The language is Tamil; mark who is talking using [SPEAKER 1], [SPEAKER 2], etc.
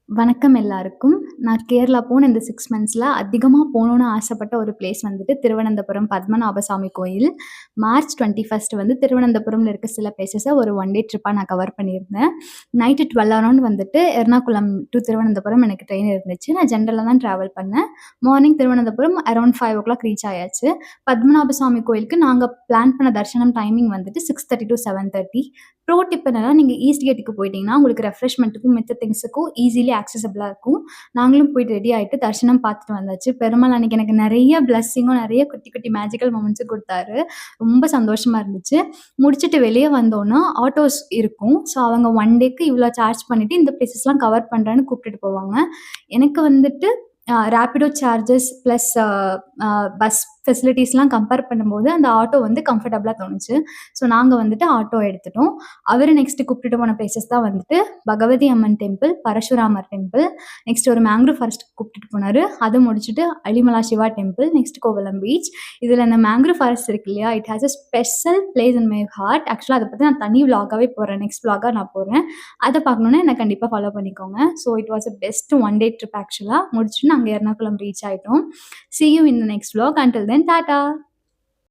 [SPEAKER 1] வணக்கம் எல்லாருக்கும். நான் கேரளா போன இந்த 6 மந்த்ஸ்ல அதிகமா போணும்னு ஆசைப்பட்ட ஒரு பிளேஸ் வந்துட்டு திருவனந்தபுரம் பத்மநாபசாமி கோயில். மார்ச் 21 வந்து திருவனந்தபுரம்ல இருக்க சில பிளேஸஸ ஒரு ஒன் டே ட்ரிப்பா நான் கவர் பண்ணியிருந்தேன். நைட்டு 12 அரவுண்ட் வந்துட்டு எர்ணாகுளம் டூ திருவனந்தபுரம் எனக்கு ட்ரெயின் இருந்துச்சு. நான் ஜென்ரலா தான் ட்ராவல் பண்ணேன். மார்னிங் திருவனந்தபுரம் அரவுண்ட் 5:00 ரீச் ஆயாச்சு. பத்மநாபசாமி கோயிலுக்கு நாங்க பிளான் பண்ண தரிசனம் டைமிங் வந்துட்டு 6:30 to 7:30. ப்ரோ டிப் என்னன்னா, நீங்க ஈஸ்ட் கேட்டுக்கு போயிட்டீங்கன்னா, உங்களுக்கு ரெஃப்ரெஷ்மெண்ட்டுக்கும் மித்த திங்ஸுக்கும் ஈஸிலி ஆக்சஸபிளா இருக்கும். நாங்களும் போயிட்டு ரெடி ஆயிட்டு தரிசனம் பார்த்துட்டு வந்தாச்சு. பெருமாள் அன்னைக்கு எனக்கு நெறைய பிளெஸ்ஸிங்கும், நெறைய குட்டி குட்டி மேஜிக்கல் மொமெண்ட்ஸும் குடுத்தாரு. ரொம்ப சந்தோஷமா இருந்துச்சு. முடிச்சுட்டு வெளிய வந்தோன்னா, ஆட்டோஸ் இருக்கும். ஸோ அவங்க 1 டேக்கு இவ்ளோ சார்ஜ் பண்ணிட்டு இந்த பிளேஸஸ்லாம் கவர் பண்றேன்னு கூப்ட்டுட்டு போவாங்க. எனக்கு வந்துட்டு ரேபிடோ சார்ஜஸ் பிளஸ் பஸ் ஃபெசிலிட்டீஸ்லாம் கம்பேர் பண்ணும்போது அந்த ஆட்டோ வந்து கம்ஃபர்டபுளா தோணுச்சு. ஸோ நாங்க வந்துட்டு ஆட்டோ எடுத்துட்டோம். அவரு நெக்ஸ்ட்டு கூப்ட்டுட்டு போன பிளேஸஸ் தான் வந்துட்டு Bhagavathi Amman temple, Parasuramar temple, next ஒரு மேங்க்ரூவ் ஃபாரஸ்ட்க்கு கூப்ட்டுட்டு போனாரு. அத முடிச்சுட்டு Azhimala Shiva temple, next Kovalam beach. இதுல இந்த மேங்க்ரூவ் ஃபாரஸ்ட் இருக்கு இல்லையா? It has a special place in my heart. ஆக்சுவலா அத பத்தி நான் தனி விளாகாவே போடுறேன். நெக்ஸ்ட் விளாகா நான் போடுறேன். அத பார்க்கணும்னா என்ன கண்டிப்பா ஃபாலோ பண்ணிக்கோங்க. So it was a best one day trip ஆக்சுவலா. முடிச்சுட்டு நாங்க எர்ணாகுளம் ரீச் ஆயிட்டோம். See you in the next vlog. Until then, tata.